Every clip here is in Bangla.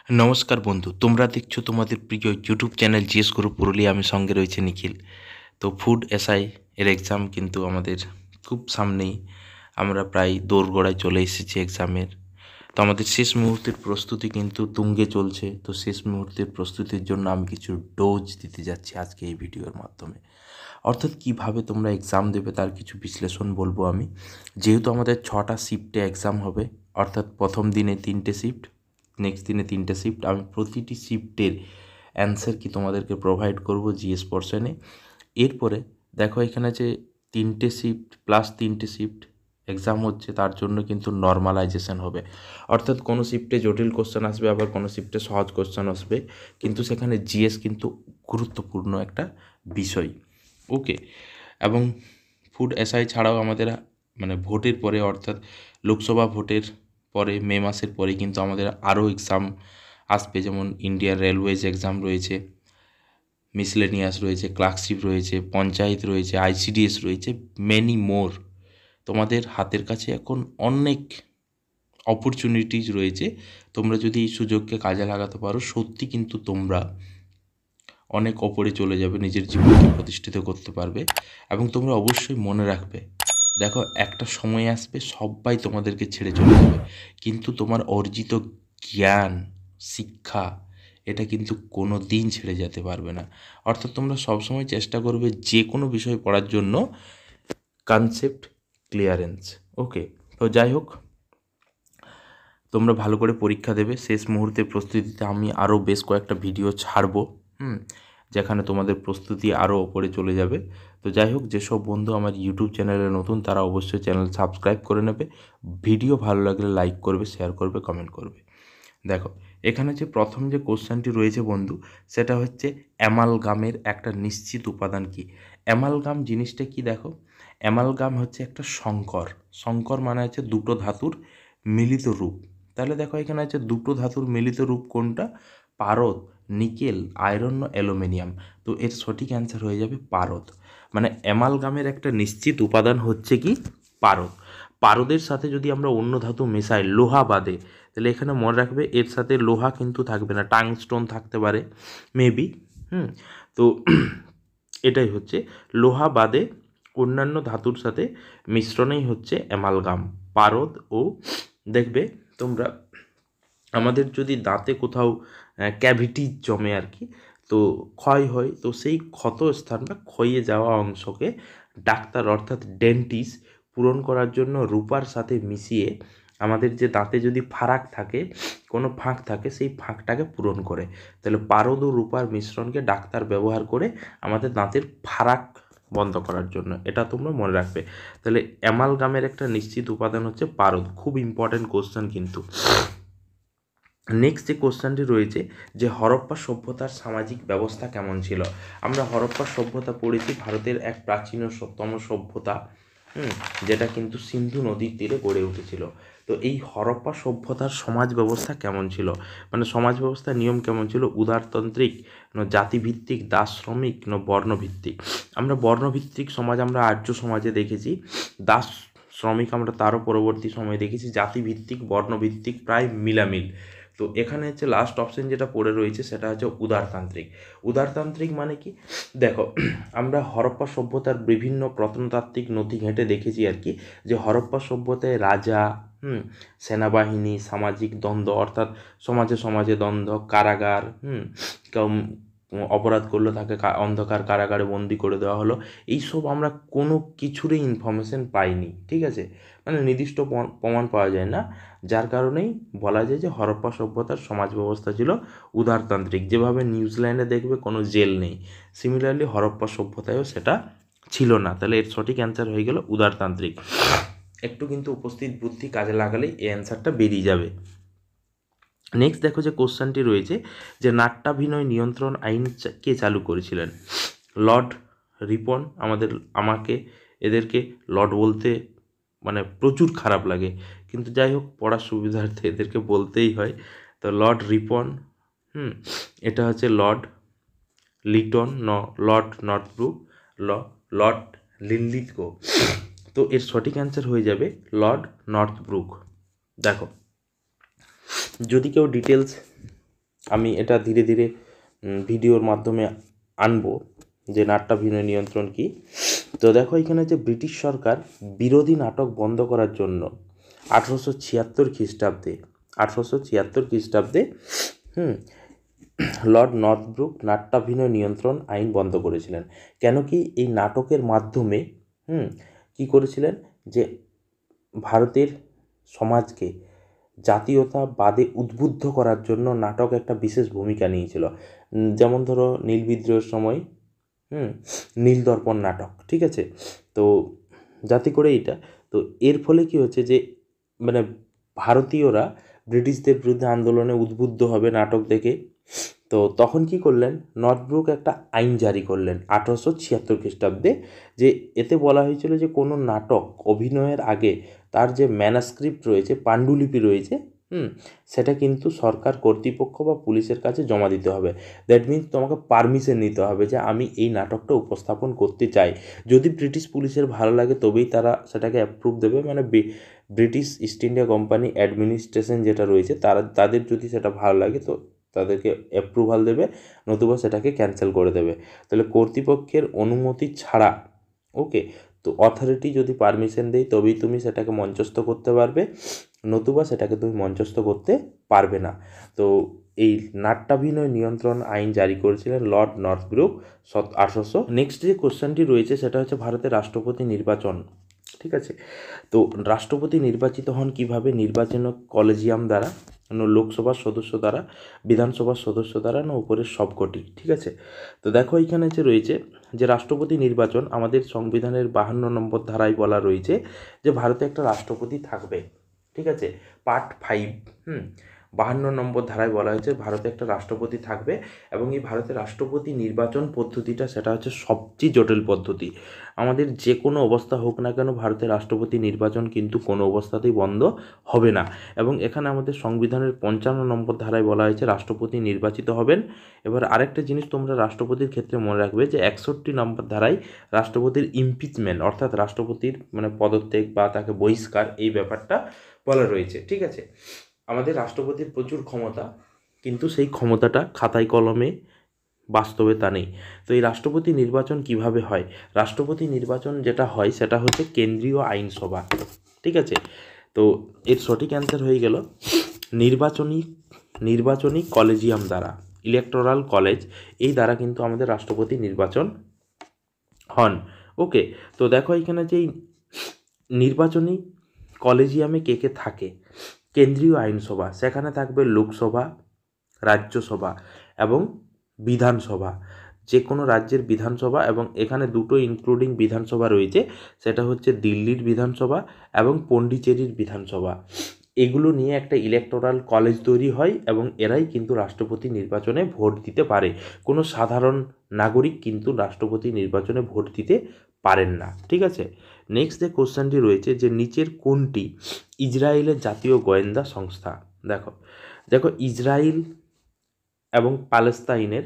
নমস্কার বন্ধু, তোমরা দেখছো তোমাদের প্রিয় ইউটিউব চ্যানেল জিএস গুরু পুরুলিয়া। আমি সঙ্গে রয়েছে নিখিল। তো ফুড এসআই এর এক্সাম কিন্তু আমাদের খুব সামনেই, আমরা প্রায় দোরগোড়ায় চলে এসেছি এক্সামের। তো আমাদের শেষ মুহূর্তের প্রস্তুতি কিন্তু তুঙ্গে চলছে। তো শেষ মুহূর্তের প্রস্তুতির জন্য আমি কিছু ডোজ দিতে যাচ্ছি আজকে এই ভিডিওর মাধ্যমে। অর্থাৎ কিভাবে তোমরা এক্সাম দেবে তার কিছু বিশ্লেষণ বলবো আমি। যেহেতু আমাদের 6টা শিফটে এক্সাম হবে, অর্থাৎ প্রথম দিনে 3টে শিফট, নেক্সট দিনে 3টে শিফট। আমি প্রতিটি শিফটের অ্যান্সার কি তোমাদেরকে প্রোভাইড করব জিএস পোর্শনে। এরপরে দেখো এখানে যে 3টে শিফট প্লাস 3টে শিফট এক্সাম হচ্ছে, তার জন্য কিন্তু নর্মালাইজেশন হবে। অর্থাৎ কোনো শিফটে জটিল কোশ্চেন আসবে, আবার কোনো শিফটে সহজ কোশ্চেন আসবে, কিন্তু সেখানে জিএস কিন্তু গুরুত্বপূর্ণ একটা বিষয়। ওকে। এবং ফুড এসআই ছাড়াও আমাদের ভোটের পরে, অর্থাৎ লোকসভা ভোটের পরে মে মাসের পরে কিন্তু আমাদের আরও এক্সাম আসবে। যেমন ইন্ডিয়ান রেলওয়েজ এক্সাম রয়েছে, মিসলেনিয়াস রয়েছে, ক্লার্কশিপ রয়েছে, পঞ্চায়েত রয়েছে, আইসিডিএস রয়েছে, মেনি মোর। তোমাদের হাতের কাছে এখন অনেক অপরচুনিটিস রয়েছে। তোমরা যদি এই সুযোগকে কাজে লাগাতে পারো, সত্যি কিন্তু তোমরা অনেক ওপরে চলে যাবে, নিজের জীবনকে প্রতিষ্ঠিত করতে পারবে। এবং তোমরা অবশ্যই মনে রাখবে, দেখো একটা সময় আসবে সবাই তোমাদেরকে ছেড়ে চলে যাবে, কিন্তু তোমার অর্জিত জ্ঞান, শিক্ষা, এটা কিন্তু কোনো দিন ছেড়ে যেতে পারবে না। অর্থাৎ তোমরা সবসময় চেষ্টা করবে যে কোনো বিষয় পড়ার জন্য কনসেপ্ট ক্লিয়ারেন্স। ওকে। তো যাই হোক, তোমরা ভালো করে পরীক্ষা দেবে। শেষ মুহূর্তের প্রস্তুতিতে আমি আরও বেশ কয়েকটা ভিডিও ছাড়বো, যেখানে তোমাদের প্রস্তুতি আরও ওপরে চলে যাবে। তো যাই হোক, যেসব বন্ধু আমার ইউটিউব চ্যানেলে নতুন তারা অবশ্যই চ্যানেল সাবস্ক্রাইব করে নেবে। ভিডিও ভালো লাগলে লাইক করবে, শেয়ার করবে, কমেন্ট করবে। দেখো এখানে যে প্রথম যে কোশ্চেনটি রয়েছে বন্ধু, সেটা হচ্ছে অ্যামালগামের একটা নিশ্চিত উপাদান কি। অ্যামালগাম জিনিসটা কি দেখো, অ্যামালগাম হচ্ছে একটা সংকর। সংকর মানে হচ্ছে দুটো ধাতুর মিলিত রূপ। তাহলে দেখো এখানে আছে দুটো ধাতুর মিলিত রূপ কোনটা, পারদ, নিকেল, আয়রন, অ্যালুমিনিয়াম। তো এর সঠিক অ্যান্সার হয়ে যাবে পারদ। মানে অ্যামালগামের একটা নিশ্চিত উপাদান হচ্ছে কি, পারদ। পারদের সাথে যদি আমরা অন্য ধাতু মেশাই, লোহা বাদে, তাহলে এখানে মনে রাখবে এর সাথে লোহা কিন্তু থাকবে না, টাংস্টোন থাকতে পারে মেবি। তো এটাই হচ্ছে লোহা বাদে অন্যান্য ধাতুর সাথে মিশ্রণেই হচ্ছে অ্যামালগাম, পারদ। ও দেখবে তোমরা, আমাদের যদি দাঁতে কোথাও ক্যাভিটি জমে আর কি, তো ক্ষয় হয়, তো সেই ক্ষত স্থান বা ক্ষয়ে যাওয়া অংশকে ডাক্তার অর্থাৎ ডেন্টিস্ট পূরণ করার জন্য রূপার সাথে মিশিয়ে আমাদের যে দাঁতে যদি ফারাক থাকে, কোনো ফাঁক থাকে, সেই ফাঁকটাকে পূরণ করে। তাহলে পারদ ও রূপার মিশ্রণকে ডাক্তার ব্যবহার করে আমাদের দাঁতের ফারাক বন্ধ করার জন্য, এটা তোমরা মনে রাখবে। তাহলে অ্যামালগামের একটা নিশ্চিত উপাদান হচ্ছে পারদ। খুব ইম্পর্ট্যান্ট কোশ্চেন কিন্তু। নেক্সট যে কোশ্চেনটি রয়েছে, যে হরপ্পা সভ্যতার সামাজিক ব্যবস্থা কেমন ছিল। আমরা হরপ্পা সভ্যতা পড়েছি, ভারতের এক প্রাচীনতম সভ্যতা, যেটা কিন্তু সিন্ধু নদীর তীরে গড়ে উঠেছিল। তো এই হরপ্পা সভ্যতার সমাজ ব্যবস্থা কেমন ছিল, মানে সমাজ ব্যবস্থার নিয়ম কেমন ছিল, উদারতান্ত্রিক, জাতিভিত্তিক, দাস শ্রমিক, বর্ণভিত্তিক। আমরা বর্ণভিত্তিক সমাজ আমরা আর্য সমাজে দেখেছি, দাস শ্রমিক আমরা তারও পরবর্তী সময়ে দেখেছি, জাতিভিত্তিক, বর্ণভিত্তিক প্রায় মিলামিল। তো এখানে হচ্ছে লাস্ট অপশন যেটা পড়ে রয়েছে সেটা হচ্ছে উদারতান্ত্রিক। উদারতান্ত্রিক মানে কি, দেখো আমরা হরপ্পা সভ্যতার বিভিন্ন প্রত্নতাত্ত্বিক নথি ঘেঁটে দেখেছি আর কি, যে হরপ্পা সভ্যতায় রাজা, সেনাবাহিনী, সামাজিক দ্বন্দ্ব, অর্থাৎ সমাজে সমাজে দ্বন্দ্ব, কারাগার, কেউ অপরাধ করলে তাকে অন্ধকার কারাগারে বন্দি করে দেওয়া হলো, এইসব আমরা কোনো কিছুরই ইনফরমেশন পাইনি, ঠিক আছে, মানে নির্দিষ্ট প্রমাণ পাওয়া যায় না। যার কারণেই বলা যায় যে হরপ্পা সভ্যতার সমাজ ব্যবস্থা ছিল উদারতান্ত্রিক। যেভাবে নিউজিল্যান্ডে দেখবে কোনো জেল নেই, সিমিলারলি হরপ্পা সভ্যতায়ও সেটা ছিল না। তাহলে এর সঠিক অ্যান্সার হয়ে গেল উদারতান্ত্রিক। একটু কিন্তু উপস্থিত বুদ্ধি কাজে লাগালেই এই অ্যান্সারটা বেরিয়ে যাবে। নেক্সট দেখো যে কোশ্চেনটি রয়েছে, যে নাট্যাভিনয় নিয়ন্ত্রণ আইন কে চালু করেছিলেন। লর্ড রিপন। এদেরকে লর্ড বলতে প্রচুর খারাপ লাগে, কিন্তু যাই হোক পড়ার সুবিধার্থে এদেরকে বলতেই হয়। তো লর্ড রিপন, এটা হচ্ছে Lord Liton, Lord Northbrook, Lord Linlithgow. তো এর সঠিক অ্যান্সার হয়ে যাবে লর্ড নর্থব্রুক। দেখো যদি কেউ ডিটেলস আমি এটা ধীরে ধীরে ভিডিওর মাধ্যমে আনবো যে নাট্যাভিনয় নিয়ন্ত্রণ কি। তো দেখো এখানে যে ব্রিটিশ সরকার বিরোধী নাটক বন্ধ করার জন্য 1876 খ্রিস্টাব্দে লর্ড নর্থব্রুক নাট্যাভিনয় নিয়ন্ত্রণ আইন বন্ধ করেছিলেন। কেন কি এই নাটকের মাধ্যমে কি করেছিলেন যে ভারতের সমাজকে জাতীয়তাবাদে উদ্বুদ্ধ করার জন্য নাটক একটা বিশেষ ভূমিকা নিয়েছিল। যেমন ধরো নীল বিদ্রোহের সময় নীলদর্পণ নাটক, ঠিক আছে। তো যাতে করে এটা, তো এর ফলে কি হচ্ছে যে মানে ভারতীয়রা ব্রিটিশদের বিরুদ্ধে আন্দোলনে উদ্বুদ্ধ হবে নাটক দেখে। তো তখন কি করলেন, নর্থব্রুক একটা আইন জারি করলেন 1876 খ্রিস্টাব্দে, যে এতে বলা হয়েছিল যে কোনো নাটক অভিনয়ের আগে তার যে ম্যানাস্ক্রিপ্ট রয়েছে, পাণ্ডুলিপি রয়েছে, সেটা কিন্তু সরকার কর্তৃপক্ষ বা পুলিশের কাছে জমা দিতে হবে। দ্যাট মিনস তোমাকে পারমিশন নিতে হবে যে আমি এই নাটকটা উপস্থাপন করতে চাই। যদি ব্রিটিশ পুলিশের ভালো লাগে তবেই তারা সেটাকে অ্যাপ্রুভ দেবে, মানে British east India company administration যেটা রয়েছে তাদের যদি সেটা ভালো লাগে তো তাদেরকে অ্যাপ্রুভাল দেবে, নতুবা সেটাকে ক্যান্সেল করে দেবে। তাহলে কর্তৃপক্ষের অনুমতি ছাড়া, ওকে, তো অথরিটি যদি পারমিশন দেয় তবেই তুমি সেটাকে মঞ্চস্থ করতে পারবে, নতুবা সেটাকে তুমি মঞ্চস্থ করতে পারবে না। তো এই নাট্যাভিনয় নিয়ন্ত্রণ আইন জারি করেছিলেন লর্ড নর্থব্রুক 1800। নেক্সট যে কোশ্চেনটি রয়েছে সেটা হচ্ছে ভারতের রাষ্ট্রপতি নির্বাচন, ঠিক আছে। তো রাষ্ট্রপতি নির্বাচিত হন কিভাবে? নির্বাচন কলেজিয়াম দ্বারা, লোকসভার সদস্য দ্বারা, বিধানসভার সদস্য দ্বারা, না উপরের সবকটি, ঠিক আছে। তো দেখো এইখানে যে রয়েছে যে রাষ্ট্রপতি নির্বাচন আমাদের সংবিধানের 52 নম্বর ধারায় বলা রয়েছে যে ভারতে একটা রাষ্ট্রপতি থাকবে, ঠিক আছে। পার্ট 5 52 নম্বর ধারায় বলা হয়েছে ভারতে একটা রাষ্ট্রপতি থাকবে, এবং এই ভারতের রাষ্ট্রপতি নির্বাচন পদ্ধতিটা সেটা হচ্ছে সবচেয়ে জটিল পদ্ধতি। আমাদের যে কোনো অবস্থা হোক না কেন ভারতের রাষ্ট্রপতি নির্বাচন কিন্তু কোনো অবস্থাতেই বন্ধ হবে না। এবং এখানে আমাদের সংবিধানের 55 নম্বর ধারায় বলা হয়েছে রাষ্ট্রপতি নির্বাচিত হবেন। এবার আরেকটা জিনিস তোমরা রাষ্ট্রপতির ক্ষেত্রে মনে রাখবে যে 61 নম্বর ধারায় রাষ্ট্রপতির ইমপিচমেন্ট অর্থাৎ রাষ্ট্রপতির মানে পদত্যাগ বা তাকে বহিষ্কার, এই ব্যাপারটা বলা রয়েছে, ঠিক আছে। আমাদের রাষ্ট্রপতির প্রচুর ক্ষমতা, কিন্তু সেই ক্ষমতাটা খাতায় কলমে বাস্তবে তা নেই। তো এই রাষ্ট্রপতি নির্বাচন কিভাবে হয়? রাষ্ট্রপতি নির্বাচন যেটা হয় সেটা হচ্ছে কেন্দ্রীয় আইনসভা, ঠিক আছে। তো এর সঠিক অ্যান্সার হয়ে গেল নির্বাচনী কলেজিয়াম দ্বারা, ইলেকটোরাল কলেজ, এই দ্বারা কিন্তু আমাদের রাষ্ট্রপতি নির্বাচন হন। ওকে, তো দেখো এখানে যে নির্বাচনী কলেজিয়ামে কে কে থাকে, কেন্দ্রীয় আইনসভা, সেখানে থাকবে লোকসভা, রাজ্যসভা এবং বিধানসভা, যে কোনো রাজ্যের বিধানসভা, এবং এখানে দুটো ইনক্লুডিং বিধানসভা রয়েছে, সেটা হচ্ছে দিল্লির বিধানসভা এবং পন্ডিচেরির বিধানসভা। এগুলো নিয়ে একটা ইলেকটোরাল কলেজ তৈরি হয় এবং এরাই কিন্তু রাষ্ট্রপতি নির্বাচনে ভোট দিতে পারে। কোনো সাধারণ নাগরিক কিন্তু রাষ্ট্রপতি নির্বাচনে ভোট দিতে পারেন না, ঠিক আছে। নেক্সট যে কোশ্চেনটি রয়েছে যে নিচের কোনটি ইসরায়েলের জাতীয় গোয়েন্দা সংস্থা? দেখো দেখো ইসরায়েল এবং প্যালেস্তাইনের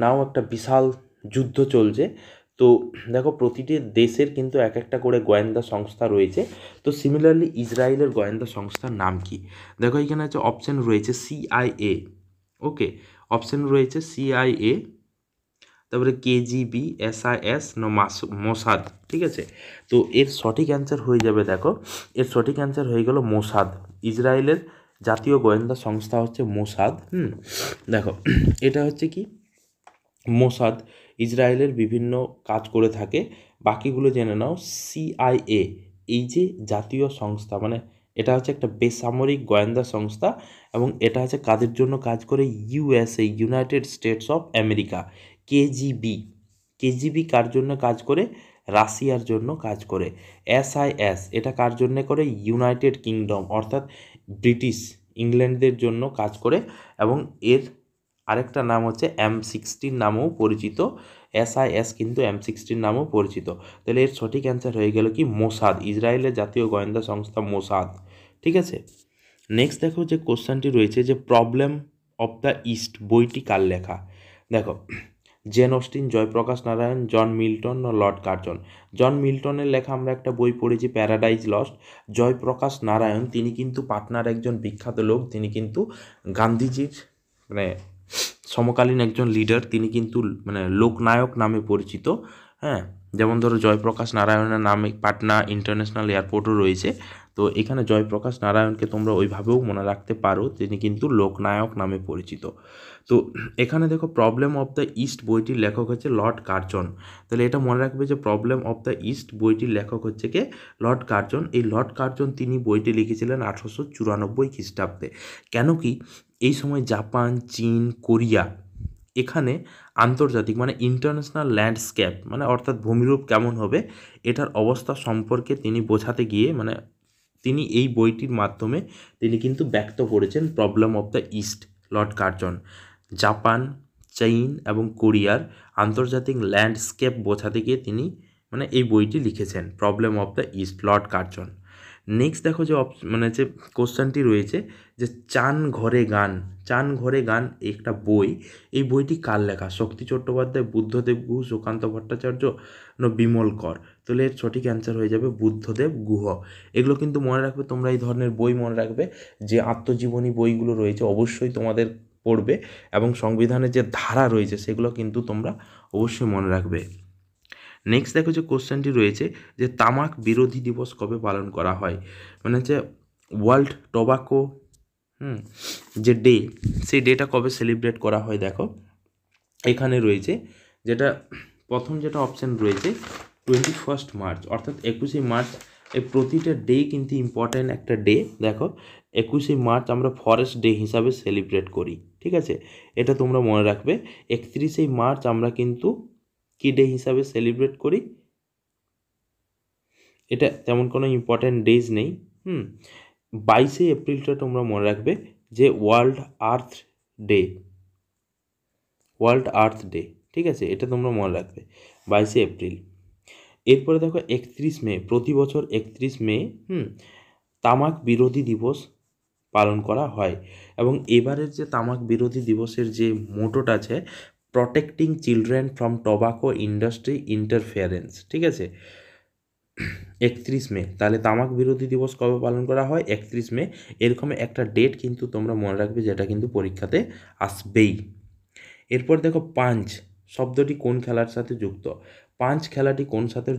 নাও একটা বিশাল যুদ্ধ চলছে। তো দেখো প্রতিটি দেশের কিন্তু এক একটা করে গোয়েন্দা সংস্থা রয়েছে। তো সিমিলারলি ইসরায়েলের গোয়েন্দা সংস্থার নাম কি? দেখো এখানে হচ্ছে অপশান রয়েছে CIA, ওকে, অপশান রয়েছে CIA, তারপরে KGB, SIS, মোসাদ, ঠিক আছে। তো এর সঠিক অ্যান্সার হয়ে যাবে, দেখো এর সঠিক অ্যান্সার হয়ে গেল মোসাদ। ইসরায়েলের জাতীয় গোয়েন্দা সংস্থা হচ্ছে মোসাদ। দেখো এটা হচ্ছে কি, মোসাদ ইসরায়েলের বিভিন্ন কাজ করে থাকে। বাকিগুলো জেনে নাও। CIA এই যে জাতীয় সংস্থা, মানে এটা হচ্ছে একটা বেসামরিক গোয়েন্দা সংস্থা, এবং এটা হচ্ছে কাদের জন্য কাজ করে? USA, United States of America. KGB কার জন্য কাজ করে? রাশিয়ার জন্য কাজ করে। SIS এটা কার জন্য করে? ইউনাইটেড কিংডম অর্থাৎ ব্রিটিশ ইংল্যান্ডদের জন্য কাজ করে, এবং এর আরেকটা নাম হচ্ছে M16 নামেও পরিচিত। SIS কিন্তু M16 নামেও পরিচিত। তাহলে এর সঠিক অ্যান্সার হয়ে গেল কি মোসাদ, ইসরায়েলের জাতীয় গোয়েন্দা সংস্থা মোসাদ, ঠিক আছে। নেক্সট দেখো যে কোশ্চেনটি রয়েছে যে প্রবলেম অফ দ্য ইস্ট বইটি কার লেখা? দেখো Jane Austen, Jayaprakash Narayan, John Milton না লর্ড কার্জন? জন মিল্টনের লেখা আমরা একটা বই পড়েছি প্যারাডাইজ লস্ট। জয়প্রকাশ নারায়ণ তিনি কিন্তু পাটনার একজন বিখ্যাত লোক, তিনি কিন্তু গান্ধীজির মানে সমকালীন একজন লিডার, তিনি কিন্তু মানে লোকনায়ক নামে পরিচিত। হ্যাঁ, যেমন ধরো জয়প্রকাশ নারায়ণের নামে পাটনা ইন্টারন্যাশনাল এয়ারপোর্টও রয়েছে। তো এখানে জয়প্রকাশ নারায়ণকে তোমরা ওইভাবেও মনে রাখতে পারো, তিনি কিন্তু লোকনায়ক নামে পরিচিত। তো এখানে দেখো প্রবলেম অফ দ্য ইস্ট বইটির লেখক হচ্ছে লর্ড কার্জন। তাহলে এটা মনে রাখবে যে প্রবলেম অফ দ্য ইস্ট বইটির লেখক হচ্ছে কে? Lord Curzon. এই লর্ড কার্জন তিনি বইটি লিখেছিলেন 1894 খ্রিস্টাব্দে। কেন কি এই সময় জাপান, চীন, কোরিয়া এখানে আন্তর্জাতিক মানে ইন্টারন্যাশনাল ল্যান্ডস্কেপ মানে অর্থাৎ ভূমিরূপ কেমন হবে এটার অবস্থা সম্পর্কে তিনি বোঝাতে গিয়ে মানে তিনি এই বইটির মাধ্যমে তিনি কিন্তু ব্যক্ত করেছেন problem of the east. Lord Curzon Japan, চীন এবং কোরিয়ার আন্তর্জাতিক ল্যান্ডস্কেপ বোঝাতে গিয়ে তিনি মানে এই বইটি লিখেছেন problem of the east, Lord Curzon. Next দেখো যে মানে যে কোশ্চেনটি রয়েছে যে চান ঘরে গান, চান ঘরে গান একটা বই, এই বইটি কার লেখা? শক্তি চট্টোপাধ্যায়, বুদ্ধদেব গুহ, সুকান্ত ভট্টাচার্য না বিমল কর? তাহলে এর সঠিক অ্যান্সার হয়ে যাবে বুদ্ধদেব গুহ। এগুলো কিন্তু মনে রাখবে তোমরা, এই ধরনের বই মনে রাখবে যে আত্মজীবনী বইগুলো রয়েছে অবশ্যই তোমাদের পড়বে এবং সংবিধানের যে ধারা রয়েছে সেগুলো কিন্তু তোমরা অবশ্যই মনে রাখবে। নেক্সট দেখো যে কোশ্চেনটি রয়েছে যে তামাক বিরোধী দিবস কবে পালন করা হয়? মানে হচ্ছে ওয়ার্ল্ড টোবাকো যে ডে, সেই ডেটা কবে সেলিব্রেট করা হয়? দেখো এখানে রয়েছে যেটা প্রথম যেটা অপশান রয়েছে 21 মার্চ, অর্থাৎ 21 মার্চ। এই প্রতিটা ডে কিন্তু ইম্পর্ট্যান্ট একটা ডে। দেখো 21 মার্চ আমরা ফরেস্ট ডে হিসাবে সেলিব্রেট করি, ঠিক আছে, এটা তোমরা মনে রাখবে। 31 মার্চ আমরা কিন্তু কি ডে হিসাবে সেলিব্রেট করি? এটা তেমন কোনো ইম্পর্ট্যান্ট ডেজ নেই। 22 এপ্রিলটা তোমরা মনে রাখবে যে world earth day, world earth day, ঠিক আছে, এটা তোমরা মনে রাখবে 22 এপ্রিল। এরপরে দেখো 31 মে, প্রতি বছর 31 মে তামাক বিরোধী দিবস পালন করা হয়। এবং এবারের যে তামাক বিরোধী দিবসের যে মোটোটা আছে protecting children from tobacco industry interference, ঠিক আছে, 31 মে। তাহলে তামাক বিরোধী দিবস কবে পালন করা হয়? 31 মে। এরকম একটা ডেট কিন্তু তোমরা মনে রাখবে যেটা কিন্তু পরীক্ষাতে আসবেই। এরপর দেখো পাঞ্চ শব্দটি কোন খেলার সাথে যুক্ত? পাঞ্চ খেলাটি কোন সাথে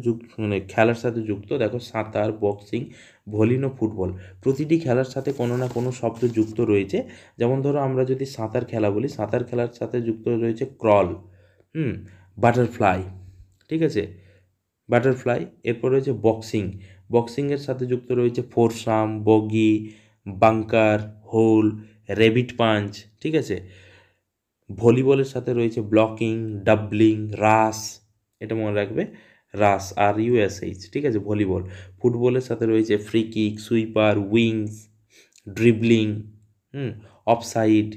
মানে খেলার সাথে যুক্ত? দেখো সাঁতার, বক্সিং, ভলিনো, ফুটবল, প্রতিটি খেলার সাথে কোনো না কোনো শব্দ যুক্ত রয়েছে। যেমন ধরো আমরা যদি সাঁতার খেলা বলি, সাঁতার খেলার সাথে যুক্ত রয়েছে ক্রল, বাটারফ্লাই, ঠিক আছে, বাটারফ্লাই। এরপর রয়েছে বক্সিং, বক্সিংয়ের সাথে যুক্ত রয়েছে ফোরসাম, বগি, বাঙ্কার, হোল, রেবিট পাঞ্চ, ঠিক আছে। ভলিবলের সাথে রয়েছে ব্লকিং, ডাবলিং, রাস, এটা মনে রাখবে, রাস, RUSH, ঠিক আছে, ভলিবল। ফুটবলের সাথে রয়েছে free kick, sweeper, wings, dribbling, offside.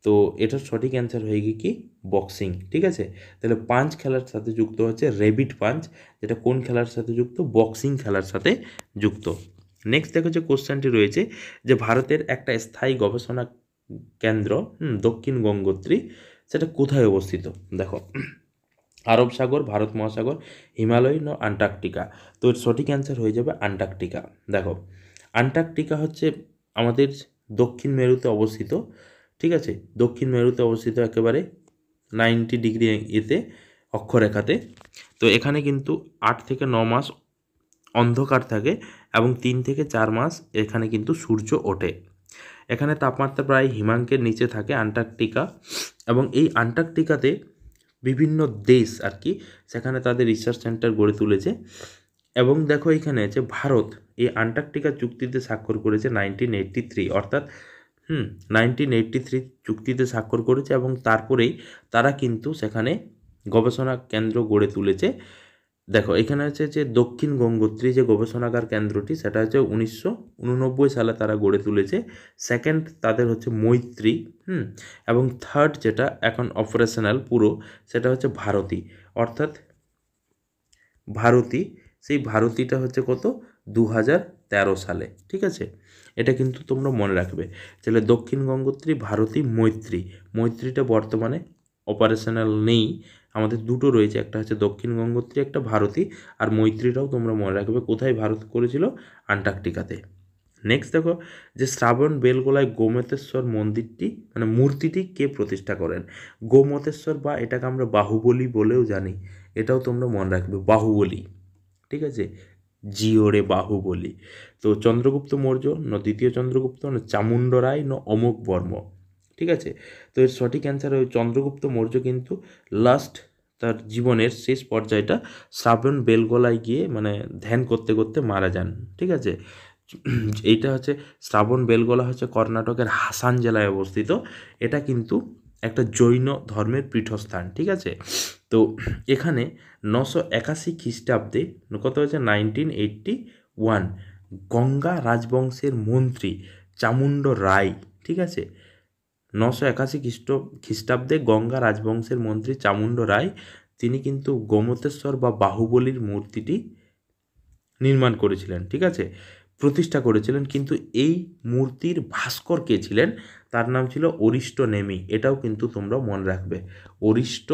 তো এটার সঠিক অ্যান্সার হয়ে গিয়ে কি? বক্সিং, ঠিক আছে। তাহলে পাঞ্চ খেলার সাথে যুক্ত হচ্ছে রেবিট পাঞ্চ, যেটা কোন খেলার সাথে যুক্ত? বক্সিং খেলার সাথে যুক্ত। নেক্সট দেখো যে কোশ্চেনটি রয়েছে যে ভারতের একটা স্থায়ী গবেষণা কেন্দ্র দক্ষিণ গঙ্গোত্রী, সেটা কোথায় অবস্থিত? দেখো আরব সাগর, ভারত মহাসাগর, হিমালয় না আন্টার্কটিকা? তো এর সঠিক অ্যান্সার হয়ে যাবে আন্টার্কটিকা। দেখো আন্টার্কটিকা হচ্ছে আমাদের দক্ষিণ মেরুতে অবস্থিত, ঠিক আছে, দক্ষিণ মেরুতে অবস্থিত একেবারে 90 ডিগ্রি এতে অক্ষরেখাতে। তো এখানে কিন্তু 8 থেকে 9 মাস অন্ধকার থাকে এবং 3 থেকে 4 মাস এখানে কিন্তু সূর্য ওঠে। এখানে তাপমাত্রা প্রায় হিমাঙ্কের নিচে থাকে আন্টার্কটিকা, এবং এই আন্টার্কটিকাতে বিভিন্ন দেশ আর কি সেখানে তাদের রিসার্চ সেন্টার গড়ে তুলেছে। এবং দেখো এখানে যে ভারত এই আন্টার্কটিকা চুক্তিতে স্বাক্ষর করেছে 1983, অর্থাৎ 1983 চুক্তিতে স্বাক্ষর করেছে, এবং তারপরেই তারা কিন্তু সেখানে গবেষণা কেন্দ্র গড়ে তুলেছে। দেখো এখানে আছে যে দক্ষিণ গঙ্গোত্রী যে গবেষণাগার কেন্দ্রটি, সেটা হচ্ছে 1989 সালে তারা গড়ে তুলেছে। সেকেন্ড তাদের হচ্ছে মৈত্রী, এবং থার্ড যেটা এখন অপারেশনাল পুরো, সেটা হচ্ছে ভারতী, অর্থাৎ ভারতী। সেই ভারতীটা হচ্ছে কত? 2013 সালে, ঠিক আছে, এটা কিন্তু তোমরা মনে রাখবে। তাহলে দক্ষিণ গঙ্গোত্রী, ভারতী, মৈত্রী, মৈত্রীটা বর্তমানে অপারেশনাল নেই, আমাদের দুটো রয়েছে, একটা হচ্ছে দক্ষিণ গঙ্গোত্রী, একটা ভারতী। আর মৈত্রীটাও তোমরা মনে রাখবে কোথায় ভারত করেছিল, আন্টার্কটিকাতে। নেক্সট দেখো যে শ্রাবণ বেলগোলায় গোমতেশ্বর মন্দিরটি মানে মূর্তিটি কে প্রতিষ্ঠা করেন। গোমতেশ্বর বা এটাকে আমরা বাহুবলী বলেও জানি, এটাও তোমরা মনে রাখবে, বাহুবলী, ঠিক আছে, জিওরে বাহুবলী। তো চন্দ্রগুপ্ত মৌর্য না দ্বিতীয় চন্দ্রগুপ্ত না চামুণ্ড রায় না অমোঘ বর্ম, ঠিক আছে। তো এর সঠিক অ্যান্সার ওই চন্দ্রগুপ্ত মৌর্য কিন্তু লাস্ট তার জীবনের শেষ পর্যায়টা শ্রাবণ বেলগোলায় গিয়ে মানে ধ্যান করতে করতে মারা যান, ঠিক আছে। এইটা হচ্ছে শ্রাবণ বেলগোলা হচ্ছে কর্ণাটকের হাসান জেলায় অবস্থিত। এটা কিন্তু একটা জৈন ধর্মের পীঠস্থান, ঠিক আছে। তো এখানে 981 খ্রিস্টাব্দে কত হয়েছে 1981 গঙ্গা রাজবংশের মন্ত্রী চামুণ্ড রায়, ঠিক আছে, 981 খ্রিস্টাব্দে গঙ্গা রাজবংশের মন্ত্রী চামুণ্ড রায় তিনি কিন্তু গোমতেশ্বর বা বাহুবলীর মূর্তিটি নির্মাণ করেছিলেন, ঠিক আছে, প্রতিষ্ঠা করেছিলেন। কিন্তু এই মূর্তির ভাস্কর কে ছিলেন, তার নাম ছিল অরিষ্ট নেমি, এটাও কিন্তু তোমরা মনে রাখবে, অরিষ্ট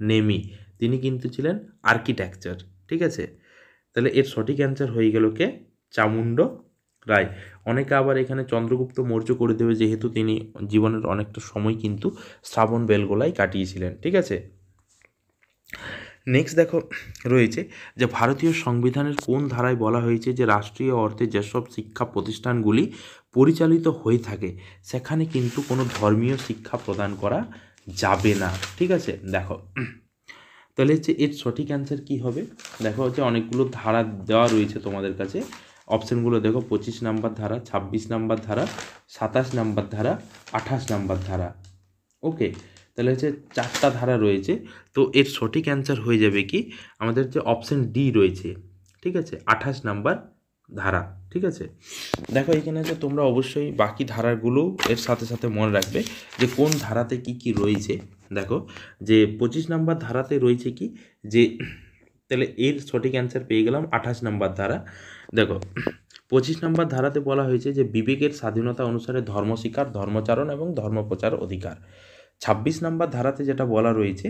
নেমি, তিনি কিন্তু ছিলেন আর্কিটেকচার, ঠিক আছে। তাহলে এর সঠিক অ্যান্সার হয়ে গেল কে, চামুণ্ড রায়। অনেকে আবার এখানে চন্দ্রগুপ্ত মৌর্য করে দেবে, যেহেতু তিনি জীবনের অনেকটা সময় কিন্তু শ্রাবণ বেলগোলায় কাটিয়েছিলেন, ঠিক আছে। নেক্সট দেখো রয়েছে যে ভারতীয় সংবিধানের কোন ধারায় বলা হয়েছে যে রাষ্ট্রীয় অর্থে যেসব শিক্ষা প্রতিষ্ঠানগুলি পরিচালিত হয়ে থাকে সেখানে কিন্তু কোনো ধর্মীয় শিক্ষা প্রদান করা যাবে না, ঠিক আছে। দেখো তাহলে হচ্ছে এর সঠিক অ্যান্সার কী হবে, দেখো হচ্ছে অনেকগুলো ধারা দেওয়া রয়েছে তোমাদের কাছে, অপশানগুলো দেখো 25 নাম্বার ধারা, 26 নাম্বার ধারা, 27 নাম্বার ধারা, 28 নাম্বার ধারা। ওকে, তাহলে হচ্ছে 4টা ধারা রয়েছে। তো এর সঠিক অ্যান্সার হয়ে যাবে কি, আমাদের যে অপশান ডি রয়েছে, ঠিক আছে, 28 নাম্বার ধারা, ঠিক আছে। দেখো এখানে যে তোমরা অবশ্যই বাকি ধারাগুলো এর সাথে সাথে মনে রাখবে যে কোন ধারাতে কি কি রয়েছে। দেখো যে 25 নাম্বার ধারাতে রয়েছে কি, যে তাহলে এর সঠিক অ্যান্সার পেয়ে গেলাম 28 নাম্বার ধারা। দেখো 25 নাম্বার ধারাতে বলা হয়েছে যে বিবেকের স্বাধীনতা অনুসারে ধর্মস্বীকার, ধর্মচারণ এবং ধর্মপ্রচার অধিকার। 26 নাম্বার ধারাতে যেটা বলা রয়েছে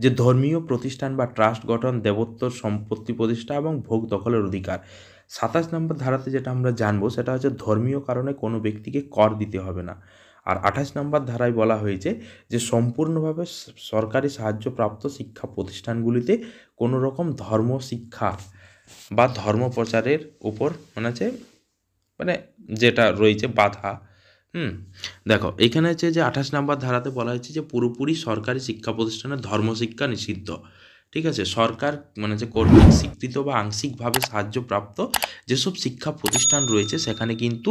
যে ধর্মীয় প্রতিষ্ঠান বা ট্রাস্ট গঠন, দেবোত্তর সম্পত্তি প্রতিষ্ঠা এবং ভোগ দখলের অধিকার। 27 নম্বর ধারাতে যেটা আমরা জানবো সেটা হচ্ছে ধর্মীয় কারণে কোনো ব্যক্তিকে কর দিতে হবে না। আর 28 নম্বর ধারায় বলা হয়েছে যে সম্পূর্ণভাবে সরকারি সাহায্যপ্রাপ্ত শিক্ষা প্রতিষ্ঠানগুলিতে কোনো রকম ধর্ম শিক্ষা বা ধর্ম প্রচারের উপর মানে যেটা রয়েছে বাধা। দেখো এখানে হচ্ছে যে 28 নম্বর ধারাতে বলা হয়েছে যে পুরোপুরি সরকারি শিক্ষা প্রতিষ্ঠানে ধর্মশিক্ষা নিষিদ্ধ, ঠিক আছে। সরকার যে কর্তৃক স্বীকৃত বা আংশিকভাবে সাহায্যপ্রাপ্ত যেসব শিক্ষা প্রতিষ্ঠান রয়েছে সেখানে কিন্তু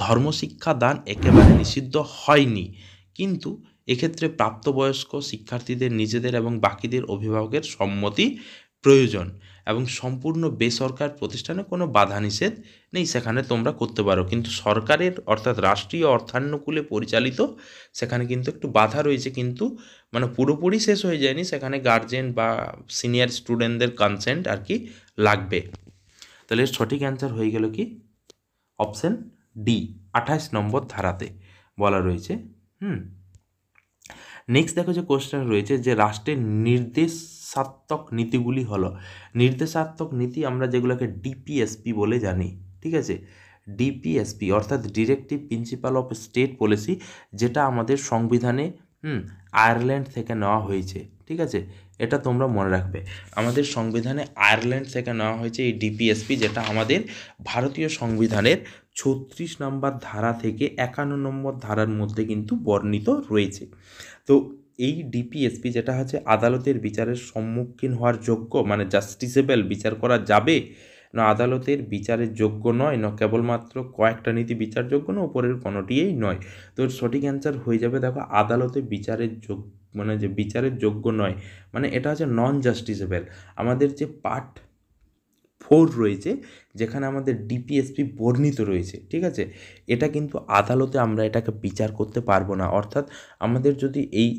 ধর্মশিক্ষা দান একেবারে নিষিদ্ধ হয়নি, কিন্তু এক্ষেত্রে প্রাপ্তবয়স্ক শিক্ষার্থীদের নিজেদের এবং বাকিদের অভিভাবকের সম্মতি প্রয়োজন, এবং সম্পূর্ণ বেসরকার প্রতিষ্ঠানে কোনো বাধা নিষেধ নেই, সেখানে তোমরা করতে পারো। কিন্তু সরকারের অর্থাৎ রাষ্ট্রীয় অর্থানুকূলে পরিচালিত সেখানে কিন্তু একটু বাধা রয়েছে, কিন্তু পুরোপুরি শেষ হয়ে যায়নি, সেখানে গার্জেন বা সিনিয়র স্টুডেন্টদের কনসেন্ট আর কি লাগবে। তাহলে এর সঠিক অ্যান্সার হয়ে গেল কি অপশান ডি, 28 নম্বর ধারাতে বলা রয়েছে। নেক্সট দেখো যে কোশ্চেন রয়েছে যে রাষ্ট্রের নির্দেশাত্মক নীতিগুলি হলো, নির্দেশাত্মক নীতি আমরা যেগুলোকে ডিপিএসপি বলে জানি, ঠিক আছে। ডিপিএসপি অর্থাৎ directive principal of state policy, যেটা আমাদের সংবিধানে আয়ারল্যান্ড থেকে নেওয়া হয়েছে, ঠিক আছে। এটা তোমরা মনে রাখবে, আমাদের সংবিধানে আয়ারল্যান্ড থেকে নেওয়া হয়েছে এই ডিপিএসপি, যেটা আমাদের ভারতীয় সংবিধানের 36 নম্বর ধারা থেকে 51 নম্বর ধারার মধ্যে কিন্তু বর্ণিত রয়েছে। তো এই ডিপিএসপি যেটা হচ্ছে আদালতের বিচারের সম্মুখীন হওয়ার যোগ্য, জাস্টিসেবল, বিচার করা যাবে না আদালতের বিচারের যোগ্য নয়, না কেবলমাত্র কয়েকটা নীতি বিচারযোগ্য, না উপরের কোনোটিই নয়। তো সঠিক অ্যান্সার হয়ে যাবে দেখো আদালতে বিচারের যোগ্য, যে বিচারের যোগ্য নয়, এটা হচ্ছে নন জাস্টিসেবল। আমাদের যে পার্ট 4 রয়েছে যেখানে আমাদের ডিপিএসপি বর্ণিত রয়েছে, ঠিক আছে, এটা কিন্তু আদালতে আমরা এটাকে বিচার করতে পারবো না। অর্থাৎ আমাদের যদি এই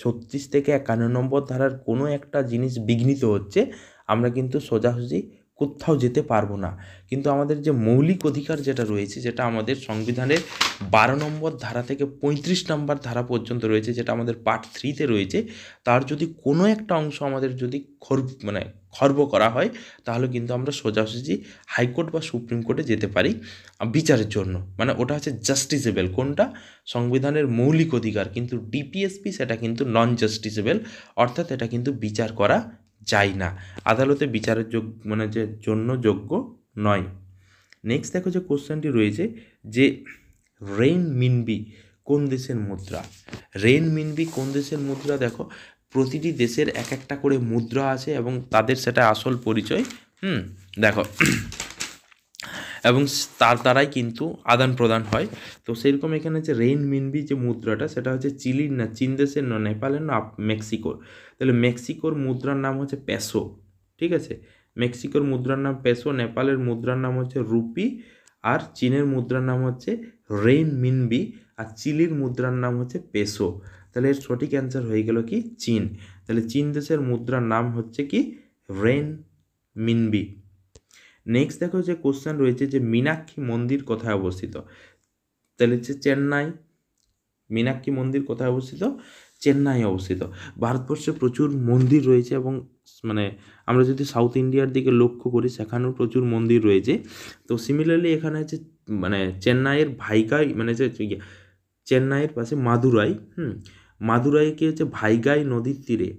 36 থেকে 51 নম্বর ধারার কোনো একটা জিনিস বিঘ্নিত হচ্ছে, আমরা কিন্তু সোজাসুজি কোথাও যেতে পারবো না। কিন্তু আমাদের যে মৌলিক অধিকার যেটা রয়েছে, যেটা আমাদের সংবিধানের 12 নম্বর ধারা থেকে 35 নম্বর ধারা পর্যন্ত রয়েছে, যেটা আমাদের পার্ট 3-তে রয়েছে, তার যদি কোনো একটা অংশ আমাদের যদি খর্ব করা হয়, তাহলে কিন্তু আমরা সোজাসুজি হাইকোর্ট বা সুপ্রিম কোর্টে যেতে পারি বিচারের জন্য। মানে ওটা হচ্ছে জাস্টিসেবল, কোনটা? সংবিধানের মৌলিক অধিকার। কিন্তু ডিপিএসপি সেটা কিন্তু নন জাস্টিসেবল, অর্থাৎ এটা কিন্তু বিচার করা যায় না, আদালতে বিচারের জন্য যোগ্য নয়। নেক্সট দেখো যে কোশ্চেনটি রয়েছে যে রেইনমিনবি কোন দেশের মুদ্রা? রেইনমিনবি কোন দেশের মুদ্রা? দেখো, প্রতিটি দেশের এক একটা করে মুদ্রা আছে এবং তাদের সেটা আসল পরিচয়। দেখো, এবং তার দ্বারাই কিন্তু আদান প্রদান হয়। তো সেরকম এখানে যে রেইনমিনবি যে মুদ্রাটা, সেটা হচ্ছে চিলির না, চীন দেশের না, নেপালের না, মেক্সিকোর। তাহলে মেক্সিকোর মুদ্রার নাম হচ্ছে পেসো, ঠিক আছে? মেক্সিকোর মুদ্রার নাম পেসো, নেপালের মুদ্রার নাম হচ্ছে রুপি, আর চীনের মুদ্রার নাম হচ্ছে রেইনমিনবি, আর চিলির মুদ্রার নাম হচ্ছে পেসো। তাহলে এর সঠিক অ্যান্সার হয়ে গেল কি? চীন। তাহলে চীন দেশের মুদ্রার নাম হচ্ছে কি? রেইনমিনবি। নেক্সট দেখো যে কোশ্চেন রয়েছে যে মীনাক্ষী মন্দির কোথায় অবস্থিত? তাহলে হচ্ছে চেন্নাই। মীনাক্ষী মন্দির কোথায় অবস্থিত? চেন্নাই অবস্থিত। ভারতবর্ষে প্রচুর মন্দির রয়েছে এবং আমরা যদি সাউথ ইন্ডিয়ার দিকে লক্ষ্য করি, সেখানেও প্রচুর মন্দির রয়েছে। তো সিমিলারলি এখানে হচ্ছে চেন্নাইয়ের ভাইগাই চেন্নাইয়ের পাশে মাদুরাই, মাদুরাইকে হচ্ছে ভাইগাই নদীর তীরে।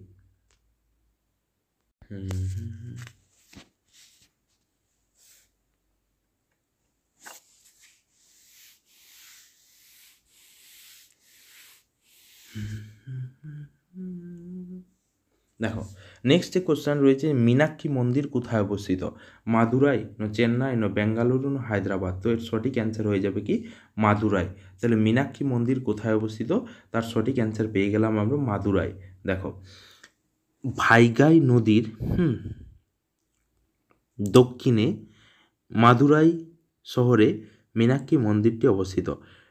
দেখো, নেক্সট যে কোশ্চেন রয়েছে, মীনাক্ষী মন্দির কোথায় অবস্থিত? মাদুরাই না, চেন্নাই না, বেঙ্গালুরু না, হায়দ্রাবাদ? তো এর সঠিক অ্যান্সার হয়ে যাবে কি? মাদুরাই। তাহলে মীনাক্ষী মন্দির কোথায় অবস্থিত? তার সঠিক অ্যান্সার পেয়ে গেলাম আমরা, মাদুরাই। দেখো, ভাইগাই নদীর দক্ষিণে মাদুরাই শহরে মীনাক্ষী মন্দিরটি অবস্থিত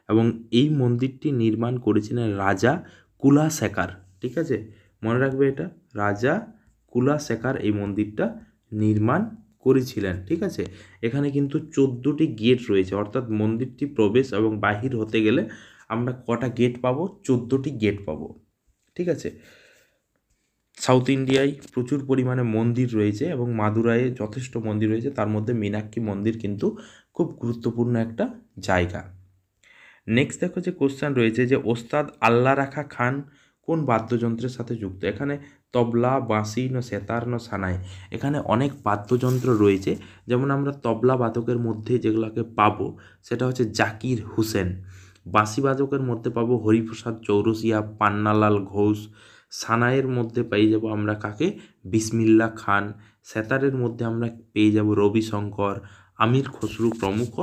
এবং এই মন্দিরটি নির্মাণ করেছিলেন রাজা কুলাশেখর, ঠিক আছে? মনে রাখবে এটা, রাজা কুলাশেখর এই মন্দিরটা নির্মাণ করেছিলেন, ঠিক আছে? এখানে কিন্তু 14টি গেট রয়েছে, অর্থাৎ মন্দিরটি প্রবেশ এবং বাহির হতে গেলে আমরা কটা গেট পাবো? 14টি গেট পাবো, ঠিক আছে? সাউথ ইন্ডিয়ায় প্রচুর পরিমাণে মন্দির রয়েছে এবং মাদুরাইয়ে যথেষ্ট মন্দির রয়েছে, তার মধ্যে মীনাক্ষী মন্দির কিন্তু খুব গুরুত্বপূর্ণ একটা জায়গা। নেক্সট দেখো যে কোশ্চেন রয়েছে যে ওস্তাদ আল্লাহ রাখা খান কোন বাদ্যযন্ত্রের সাথে যুক্ত? এখানে তবলা, বাঁশি না, সেতার না, সানাই? এখানে অনেক বাদ্যযন্ত্র রয়েছে, যেমন আমরা তবলা বাদকের মধ্যে যেগুলোকে পাবো সেটা হচ্ছে জাকির হুসেন। বাঁশি বাদকের মধ্যে পাবো হরিপ্রসাদ চৌরসিয়া, পান্নালাল ঘোষ। সানাইয়ের মধ্যে পেয়ে যাব আমরা কাকে? বিসমিল্লা খান। সেতারের মধ্যে আমরা পেয়ে যাব রবিশঙ্কর, আমির খসরু প্রমুখ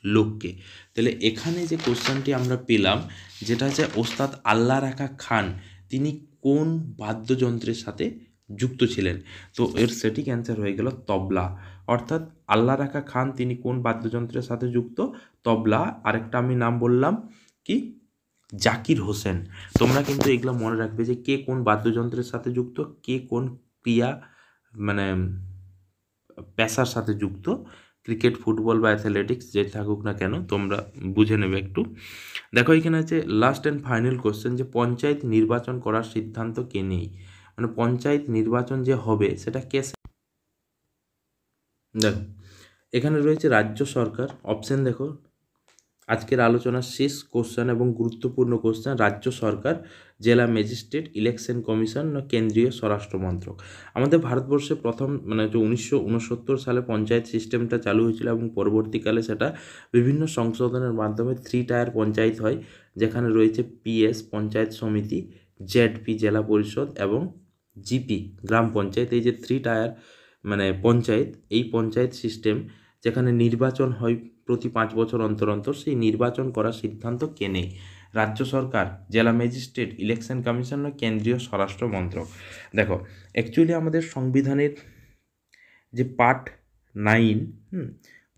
লোককে। তাহলে এখানে যে কোশ্চেনটি আমরা পেলাম, যেটা হচ্ছে ওস্তাদ আল্লাহ রাখা খান তিনি কোন বাদ্যযন্ত্রের সাথে যুক্ত ছিলেন? তো এর সঠিক অ্যান্সার হয়ে গেল তবলা। অর্থাৎ আল্লাহ রাখা খান তিনি কোন বাদ্যযন্ত্রের সাথে যুক্ত? তবলা। আরেকটা আমি নাম বললাম কি? জাকির হোসেন। তোমরা কিন্তু এগুলো মনে রাখবে যে কে কোন বাদ্যযন্ত্রের সাথে যুক্ত, কে কোন ক্রিয়া পেশার সাথে যুক্ত, ক্রিকেট, ফুটবল বা অ্যাথলেটিক্স যে থাকুক না কেন, তোমরা বুঝে নেবে একটু। দেখো, এখানে আছে লাস্ট অ্যান্ড ফাইনাল কোশ্চেন যে পঞ্চায়েত নির্বাচন করার সিদ্ধান্ত কে নেই? পঞ্চায়েত নির্বাচন যে হবে সেটা কে? দেখো, এখানে রয়েছে রাজ্য সরকার। অপশন দেখো, আজকের আলোচনার শেষ কোশ্চেন এবং গুরুত্বপূর্ণ কোশ্চেন, রাজ্য সরকার, জেলা ম্যাজিস্ট্রেট, ইলেকশন কমিশন না কেন্দ্রীয় স্বরাষ্ট্র মন্ত্রক? আমাদের ভারতবর্ষে প্রথম যে 1969 সালে পঞ্চায়েত সিস্টেমটা চালু হয়েছিল এবং পরবর্তীকালে সেটা বিভিন্ন সংশোধনের মাধ্যমে 3 টায়ার পঞ্চায়েত হয়, যেখানে রয়েছে পিএস পঞ্চায়েত সমিতি, জেডপি জেলা পরিষদ এবং জিপি গ্রাম পঞ্চায়েত। এই যে 3 টায়ার পঞ্চায়েত, এই পঞ্চায়েত সিস্টেম যেখানে নির্বাচন হয় প্রতি 5 বছর অন্তর অন্তর, সেই নির্বাচন করার সিদ্ধান্ত কে নেয়? রাজ্য সরকার, জেলা ম্যাজিস্ট্রেট, ইলেকশন কমিশন না কেন্দ্রীয় স্বরাষ্ট্র মন্ত্রক? দেখো, অ্যাকচুয়ালি আমাদের সংবিধানের যে পার্ট 9,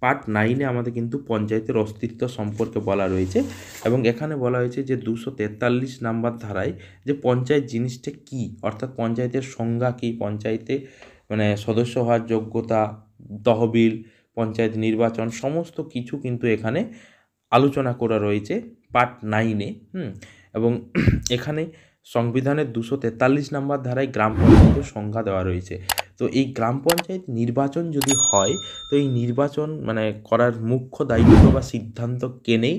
পার্ট 9-এ আমাদের কিন্তু পঞ্চায়েতের অস্তিত্ব সম্পর্কে বলা রয়েছে এবং এখানে বলা হয়েছে যে 243 নাম্বার ধারায় যে পঞ্চায়েত জিনিসটা কী, অর্থাৎ পঞ্চায়েতের সংজ্ঞা কী, পঞ্চায়েতে সদস্য হওয়ার যোগ্যতা, তহবিল, পঞ্চায়েত নির্বাচন সমস্ত কিছু কিন্তু এখানে আলোচনা করা রয়েছে পার্ট 9-এ। এবং এখানে সংবিধানের 243 নম্বর ধারায় গ্রাম পঞ্চায়েতের সংজ্ঞা দেওয়া রয়েছে। তো এই গ্রাম পঞ্চায়েত নির্বাচন যদি হয়, তো এই নির্বাচন মানে করার মুখ্য দায়িত্ব বা সিদ্ধান্ত কে নেয়?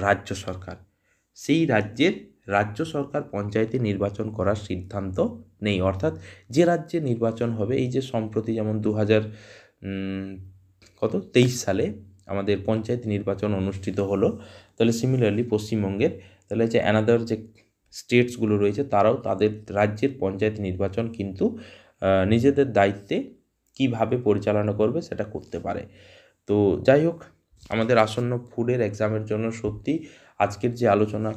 রাজ্য সরকার। সেই রাজ্যের রাজ্য সরকার পঞ্চায়েতে নির্বাচন করার সিদ্ধান্ত নেই। অর্থাৎ যে রাজ্যে নির্বাচন হবে, এই যে সম্প্রতি যেমন 2023 সালে আমাদের পঞ্চায়েত নির্বাচন অনুষ্ঠিত হলো, তাহলে সিমিলারলি পশ্চিমবঙ্গের তাহলে যে অ্যানাদার যে স্টেটসগুলো রয়েছে তারাও তাদের রাজ্যের পঞ্চায়েত নির্বাচন কিন্তু নিজেদের দায়িত্বে কিভাবে পরিচালনা করবে সেটা করতে পারে। তো যাই হোক, আমাদের আসন্ন ফুডের এক্সামের জন্য সত্যি আজকের যে আলোচনা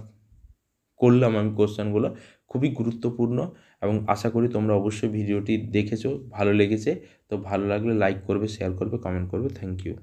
করলাম আমি কোশ্চেনগুলো খুবই গুরুত্বপূর্ণ, এবং আশা করি তোমরা অবশ্যই ভিডিওটি দেখেছো, ভালো লেগেছে। তো ভালো লাগলে লাইক করবে, শেয়ার করবে, কমেন্ট করবে। Thank you.